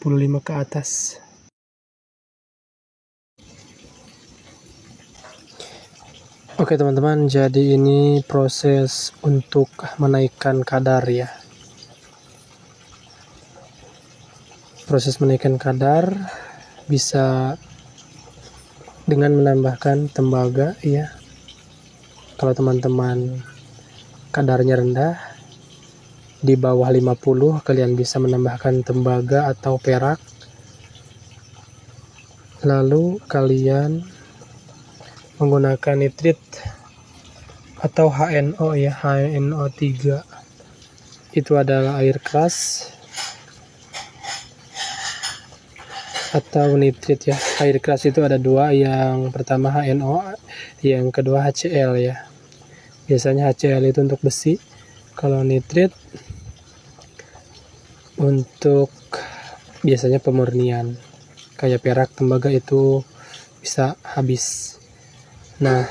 75 ke atas. Oke teman-teman, jadi ini proses untuk menaikkan kadar ya. Proses menaikkan kadar bisa dengan menambahkan tembaga ya. Kalau teman-teman kadarnya rendah di bawah 50, kalian bisa menambahkan tembaga atau perak. Lalu kalian menggunakan nitrit atau HNO ya, HNO3. Itu adalah air keras atau nitrit ya. Air keras itu ada dua, yang pertama HNO, yang kedua HCl ya. Biasanya HCl itu untuk besi, kalau nitrit untuk biasanya pemurnian. Kayak perak, tembaga itu bisa habis. Nah,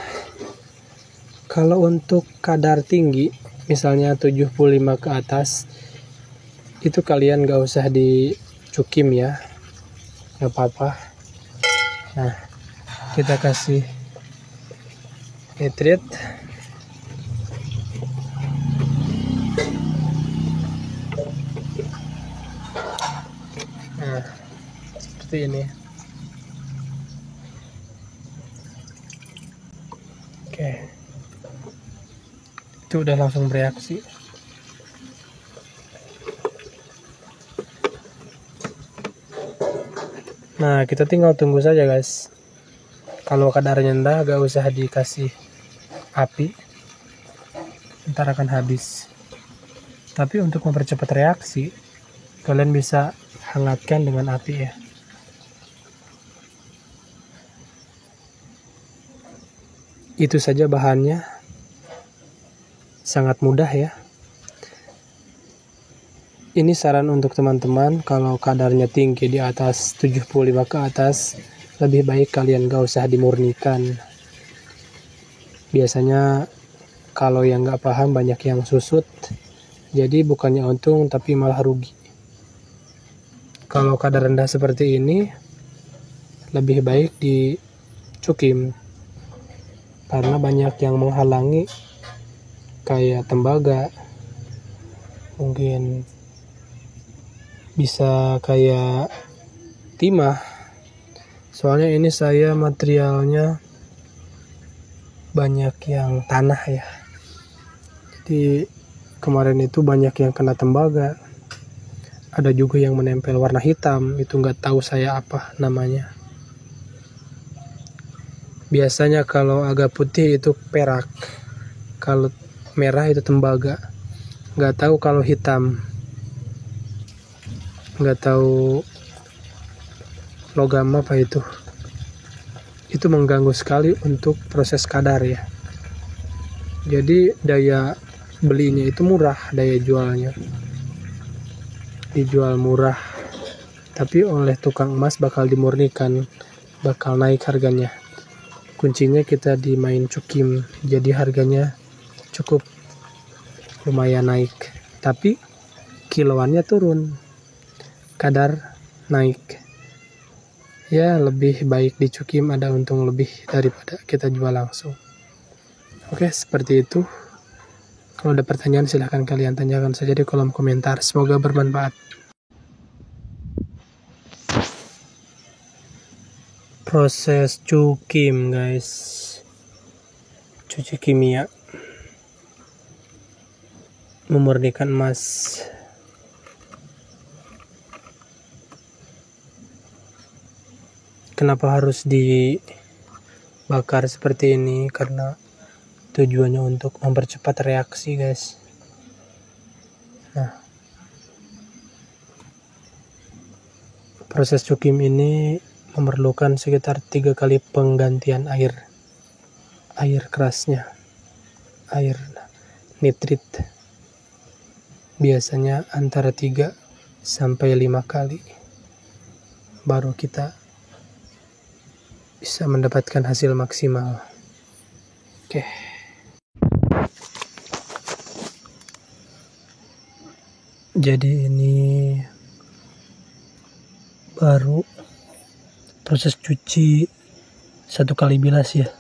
kalau untuk kadar tinggi, misalnya 75 ke atas, itu kalian gak usah dicukim ya, gak apa-apa. Nah, kita kasih nitrit. Nah, seperti ini. Oke, itu udah langsung bereaksi. Nah, kita tinggal tunggu saja guys. Kalau kadarnya rendah gak usah dikasih api, ntar akan habis. Tapi untuk mempercepat reaksi, kalian bisa hangatkan dengan api ya. Itu saja bahannya, sangat mudah ya. Ini saran untuk teman-teman, kalau kadarnya tinggi di atas 75 ke atas, lebih baik kalian gak usah dimurnikan. Biasanya kalau yang gak paham banyak yang susut, jadi bukannya untung tapi malah rugi. Kalau kadar rendah seperti ini, lebih baik dicukim, karena banyak yang menghalangi, kayak tembaga, mungkin bisa kayak timah. Soalnya ini saya materialnya banyak yang tanah ya, jadi kemarin itu banyak yang kena tembaga. Ada juga yang menempel warna hitam, itu nggak tahu saya apa namanya. Biasanya kalau agak putih itu perak, kalau merah itu tembaga. Nggak tahu kalau hitam, nggak tahu logam apa itu. Itu mengganggu sekali untuk proses kadar ya. Jadi daya belinya itu murah, daya jualnya dijual murah, tapi oleh tukang emas bakal dimurnikan, bakal naik harganya. Kuncinya kita dimain cukim, jadi harganya cukup lumayan naik, tapi kiloannya turun, kadar naik ya. Lebih baik dicukim, ada untung lebih daripada kita jual langsung. Oke, seperti itu. Kalau ada pertanyaan silahkan kalian tanyakan saja di kolom komentar. Semoga bermanfaat. Proses cukim guys, cuci kimia, memurnikan emas. Kenapa harus dibakar seperti ini? Karena tujuannya untuk mempercepat reaksi guys. Nah, proses cukim ini memerlukan sekitar 3 kali penggantian air kerasnya, air nitrit. Biasanya antara 3 sampai 5 kali baru kita bisa mendapatkan hasil maksimal. Oke. Jadi ini baru proses cuci 1 kali bilas ya.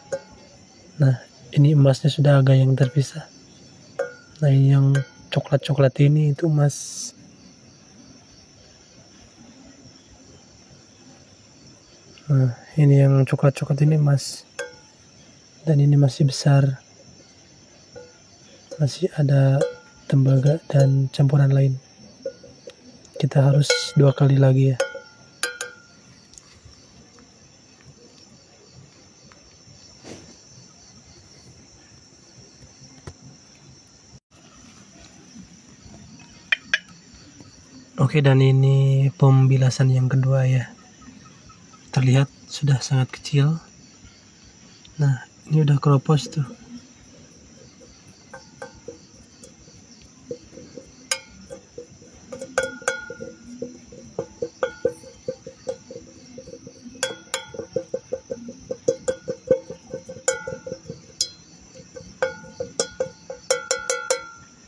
Nah, ini emasnya sudah agak yang terpisah. Nah, ini yang coklat-coklat ini itu emas. Nah, ini yang coklat-coklat ini emas. Dan ini masih besar. Masih ada tembaga dan campuran lain. Kita harus 2 kali lagi ya. Oke, dan ini pembilasan yang kedua ya. Terlihat sudah sangat kecil. Nah, ini udah keropos tuh.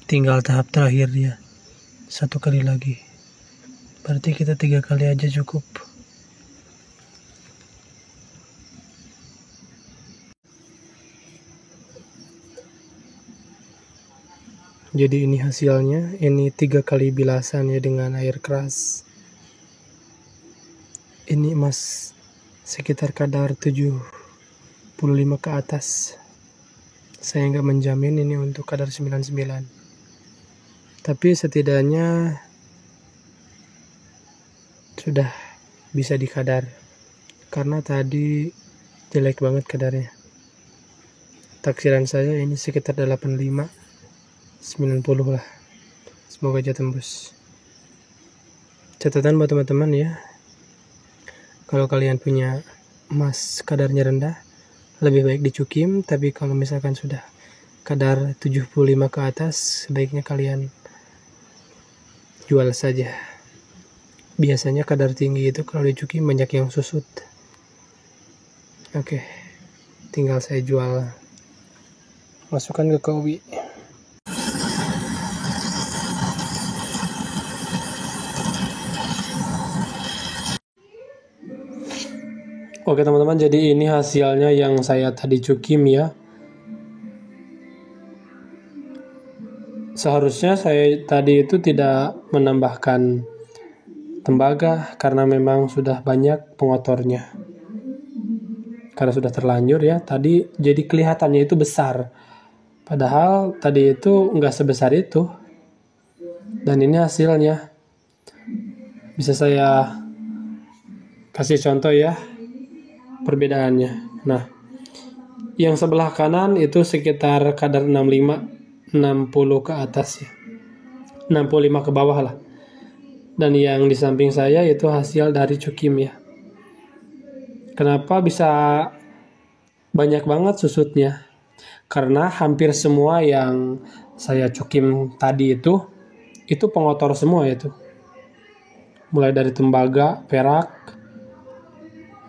Tinggal tahap terakhir ya. 1 kali lagi. Berarti kita 3 kali aja cukup. Jadi ini hasilnya. Ini 3 kali bilasan ya dengan air keras. Ini emas sekitar kadar 75 ke atas. Saya nggak menjamin ini untuk kadar 99. Tapi setidaknya sudah bisa dikadar. Karena tadi jelek banget kadarnya. Taksiran saya ini sekitar 85, 90 lah. Semoga aja tembus. Catatan buat teman-teman ya. Kalau kalian punya emas kadarnya rendah, lebih baik dicukim. Tapi kalau misalkan sudah kadar 75 ke atas, sebaiknya kalian jual saja. Biasanya kadar tinggi itu kalau dicukim banyak yang susut. Oke, tinggal saya jual. Masukkan ke kowi. Oke teman-teman, jadi ini hasilnya yang saya tadi cukim ya. Seharusnya saya tadi itu tidak menambahkan tembaga karena memang sudah banyak pengotornya. Karena sudah terlanjur ya, tadi jadi kelihatannya itu besar. Padahal tadi itu nggak sebesar itu. Dan ini hasilnya. Bisa saya kasih contoh ya perbedaannya. Nah, yang sebelah kanan itu sekitar kadar 65, 60 ke atas ya. 65 ke bawah lah. Dan yang di samping saya itu hasil dari cukim ya. Kenapa bisa banyak banget susutnya? Karena hampir semua yang saya cukim tadi itu pengotor semua itu. Mulai dari tembaga, perak,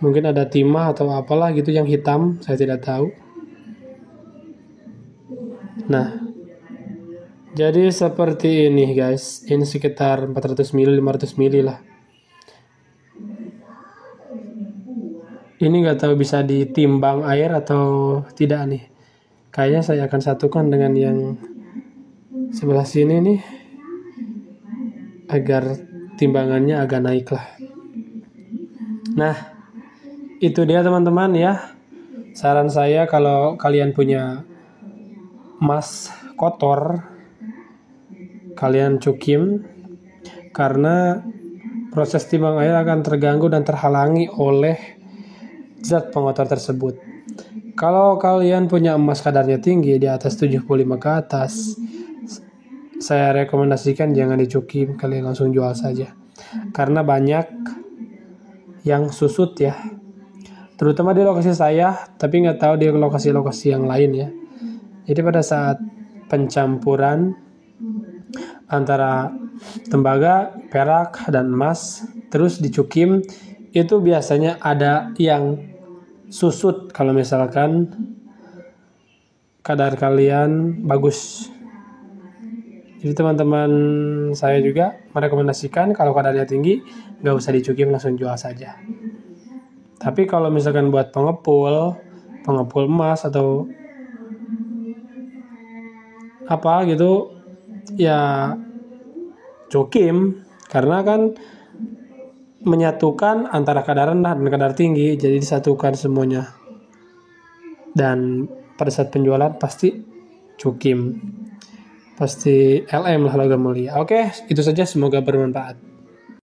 mungkin ada timah atau apalah gitu yang hitam, saya tidak tahu. Nah, jadi seperti ini guys, ini sekitar 400 ml, 500 ml lah. Ini nggak tahu bisa ditimbang air atau tidak nih. Kayaknya saya akan satukan dengan yang sebelah sini nih, agar timbangannya agak naik lah. Nah, itu dia teman-teman ya. Saran saya kalau kalian punya emas kotor, kalian cukim, karena proses timbang air akan terganggu dan terhalangi oleh zat pengotor tersebut. Kalau kalian punya emas kadarnya tinggi di atas 75 ke atas, saya rekomendasikan jangan dicukim, kalian langsung jual saja. Karena banyak yang susut ya. Terutama di lokasi saya, tapi nggak tahu di lokasi-lokasi yang lain ya. Jadi pada saat pencampuran antara tembaga, perak, dan emas, terus dicukim, itu biasanya ada yang susut kalau misalkan kadar kalian bagus. Jadi teman-teman saya juga merekomendasikan kalau kadarnya tinggi, nggak usah dicukim, langsung jual saja. Tapi kalau misalkan buat pengepul emas atau apa gitu, ya cukim, karena kan menyatukan antara kadar rendah dan kadar tinggi, jadi disatukan semuanya. Dan pada saat penjualan pasti cukim, pasti LM lah, logam mulia. Oke, itu saja, semoga bermanfaat.